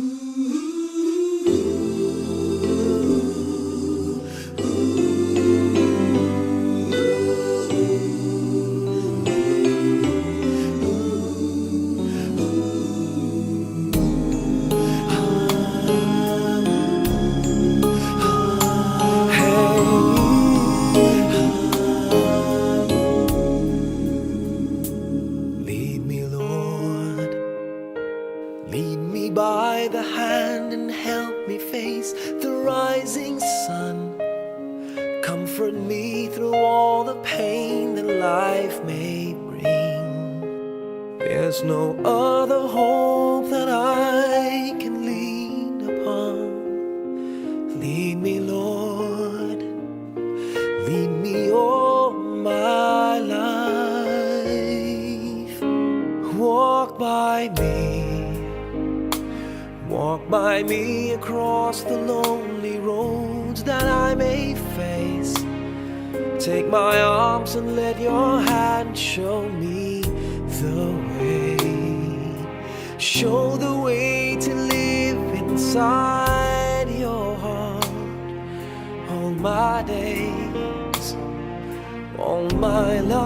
Lead me, Lord, lead me by the hand and help me face the rising sun. Comfort me through all the pain that life may bring. There's no other hope that I can lean upon. Lead me, Lord, lead me all my life. Walk by me across the lonely roads that I may face. Take my arms and let your hand show me the way. Show the way to live inside your heart all my days, all my life.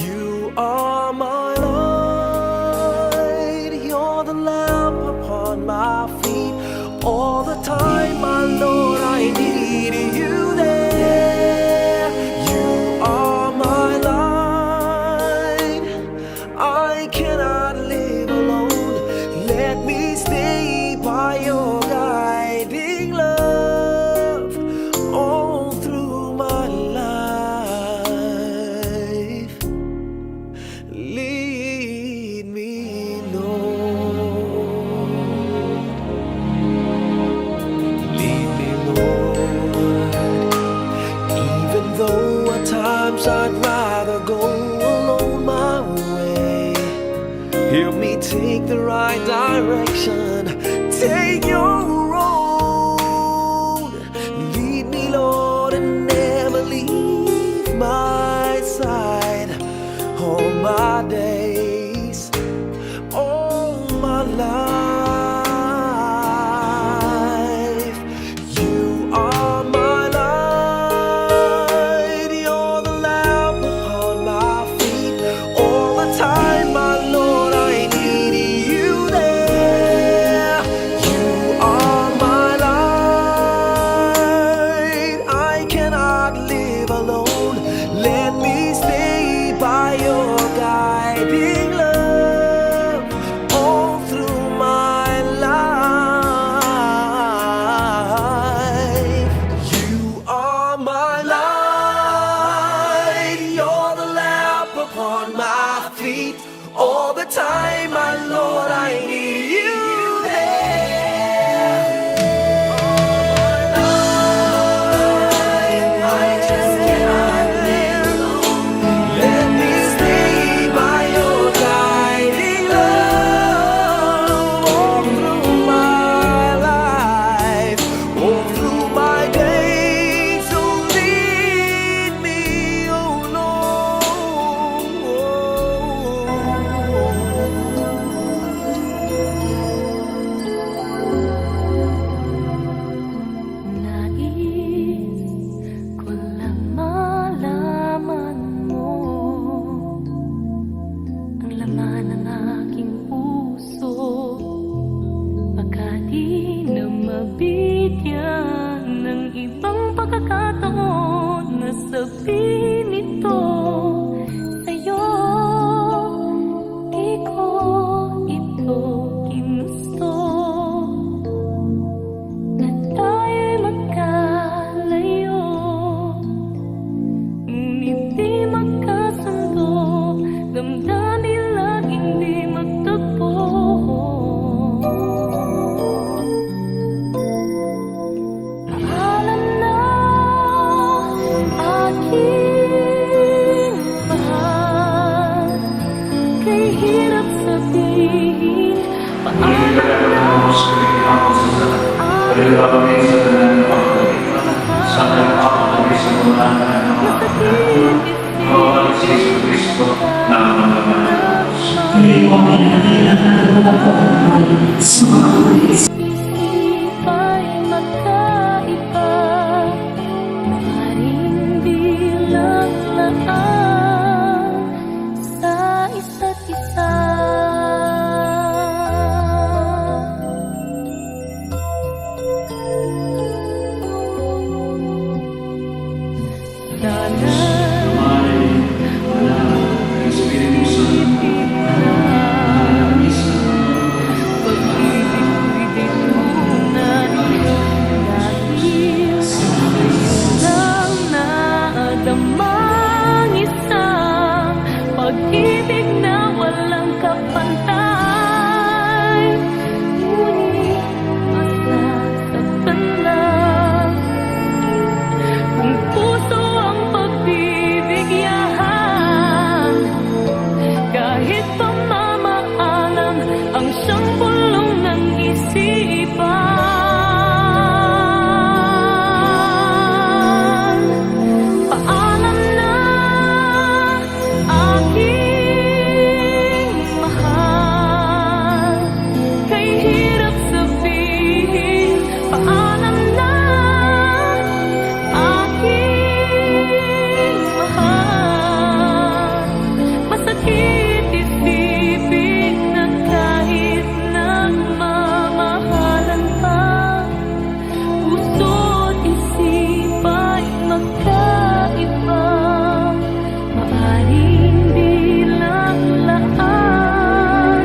You are my light, you're the lamp upon my feet. All the time, my Lord, I need you there. You are my light, I cannot live alone. Let me stay by your guiding love all through my life. Lead me, Lord. Lead me, Lord. Even though at times I'd rather go alone my way, help me take the right direction. Take your road. Lead me, Lord, and never leave my side. All my days, all my life. You are my light, you're the lamp upon my feet. All the time, my Lord, I need you there. You are my light, I cannot live alone. Let me stay by your guiding love all through my life. You are my light, you're the lamp upon my feet. All the time, my Lord, I need you there. I just cannot live alone. Let me stay by your guiding love all through my life, all through my days. So lead me, oh Nais ko lang malaman mo ang laman ng aking puso, baka di na mabigyan ng ibang pagkakataon na sabihin ito sa'yo. Di ko ito ginusto na tayo'y magkalayo, ngunit di magkasundo, damdamin laging di magtagpo. Alam na aking mahal, kay hirap sabihin, paalam na Kristo na Isip ay magkaiba, maaaring bilang laan sa isa't isa. Pag-ibig na walang kapantay, ngunit masasaktan lang kung puso ang pagbibigyan. Kahit pamamaalam ang siyang bulong ng isipan. Paalam na aking mahal, kay hirap sabihin. Paalam na aking mahal, masakit isipin na kahit nagmamahalan pa, puso't isip ay magkaiba, maaaring bilang laan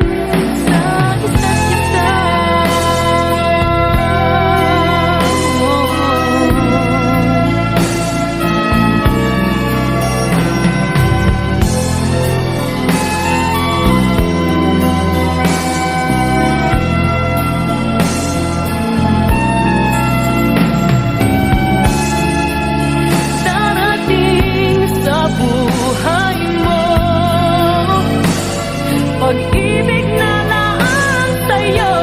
sa isa't isa. Darating sa buhay mo pag-ibig na laan sa'yo,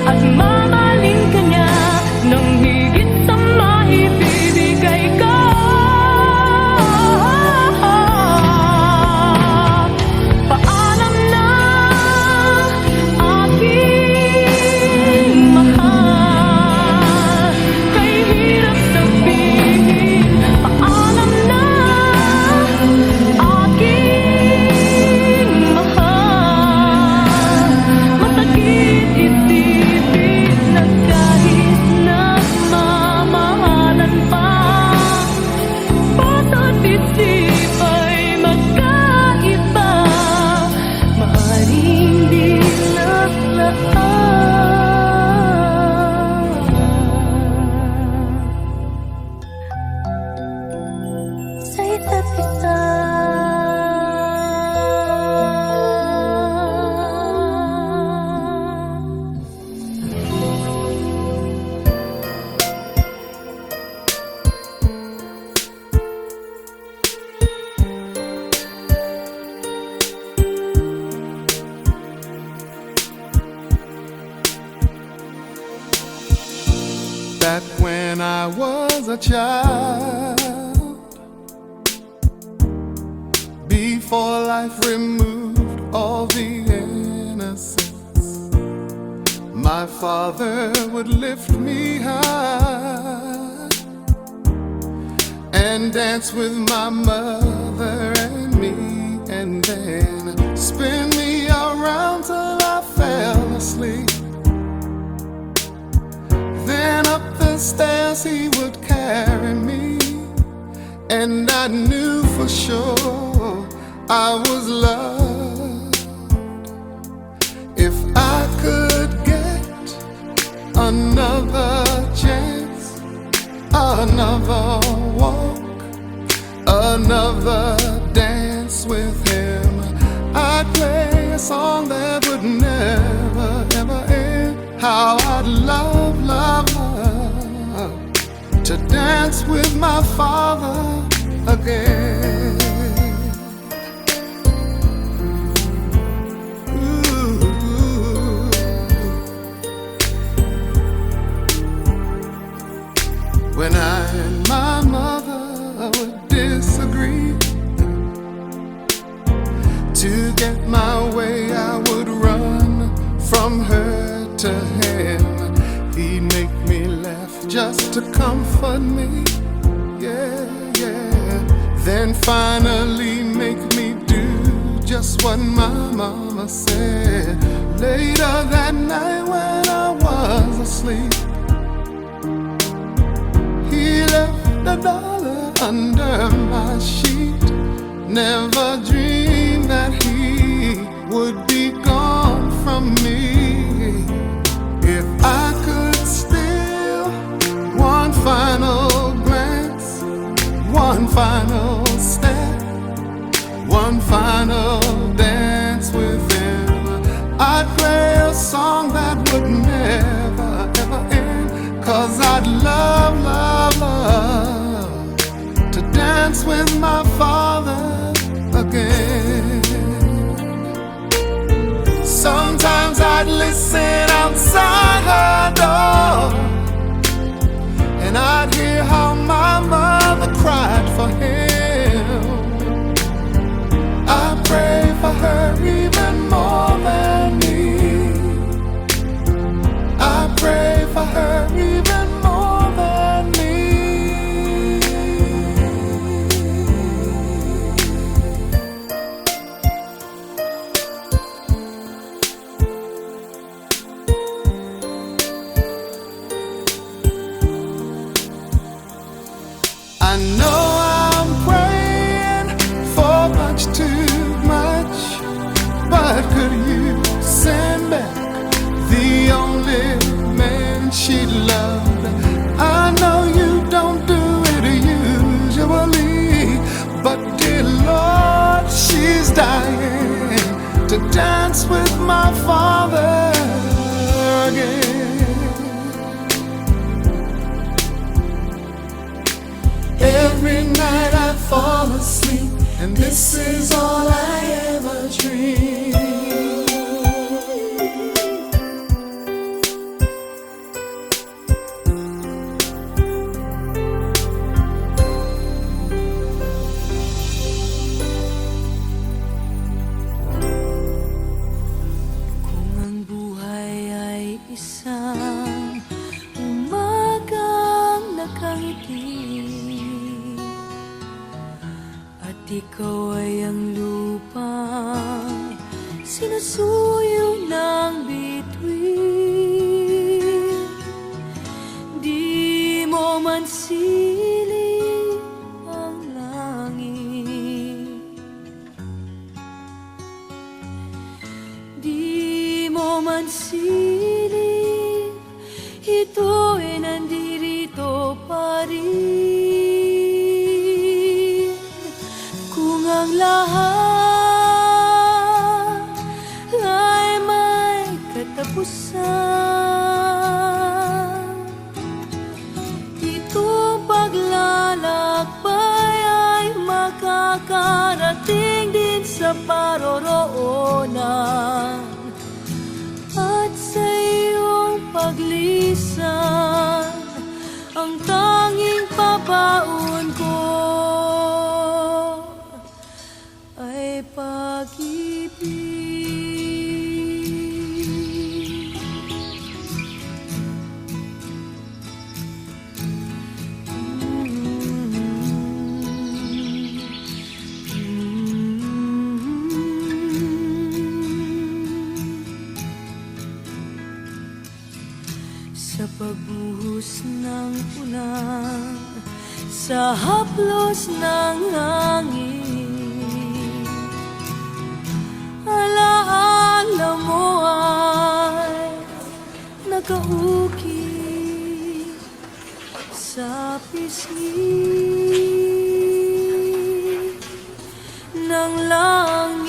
at mamahalin ka niya ng higit sa maibibigay ko. Paalam na aking mahal, kay hirap sabihin. Paalam na aking mahal, masakit isipin na kahit nagmamahalan pa, puso't isip ay magkaiba, maaaring bilang laan sa isa't isa. That when I was a child, before life removed all the innocence, my father would lift me high and dance with my mother and me, and then spin me around till I fell asleep. Then up the stairs he would carry me, and I knew for sure I was loved. If I could get another chance, another walk, another dance with him, I'd play a song that would never ever end. How I'd love, love, love to dance with my father again. Ooh. When I and my mother would disagree, To get my way, I would run from her to him. He'd make me laugh just to comfort me. Yeah, yeah. Then finally make me do just what my mama said. Later that night when I was asleep, he left $1 under my sheet. Never dreamed that he would be gone from me. If I could steal one final glance, one final step, one final dance with him, I'd play a song that would never ever end. 'Cause I'd love, love, love to dance with my father again. Sometimes I'd listen outside her door, and I'd hear how my mother cried for him. I pray for her even more than me. I pray for her even more than me. I know I'm praying for much too much, but could you send back the only man she loved? I know you don't do it usually, but dear Lord, she's dying to dance with my father again. Every night I fall asleep, and this is all I ever dream. Kung ang buhay ay isang umagang nakangiti, at ikaw ay ang lupang sinusuyo ng bituin. Di mo man siling ang langit, di mo man siling, ito ay nandirito pa rin. Kung ang lahat ay may katapusan, itong paglalakbay ay makakarating din sa paroroonan. At sa iyong paglisan, ang tanging pabaon ko ay pag-ibig. Sa pagbuhos ng ulan, sa haplos ng hangin, alaala mo ay nakaukit sa pisngi ng langit.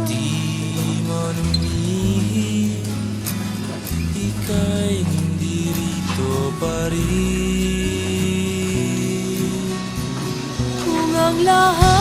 Di man umihip ika'y nandirito pa rin. Kung ang lahat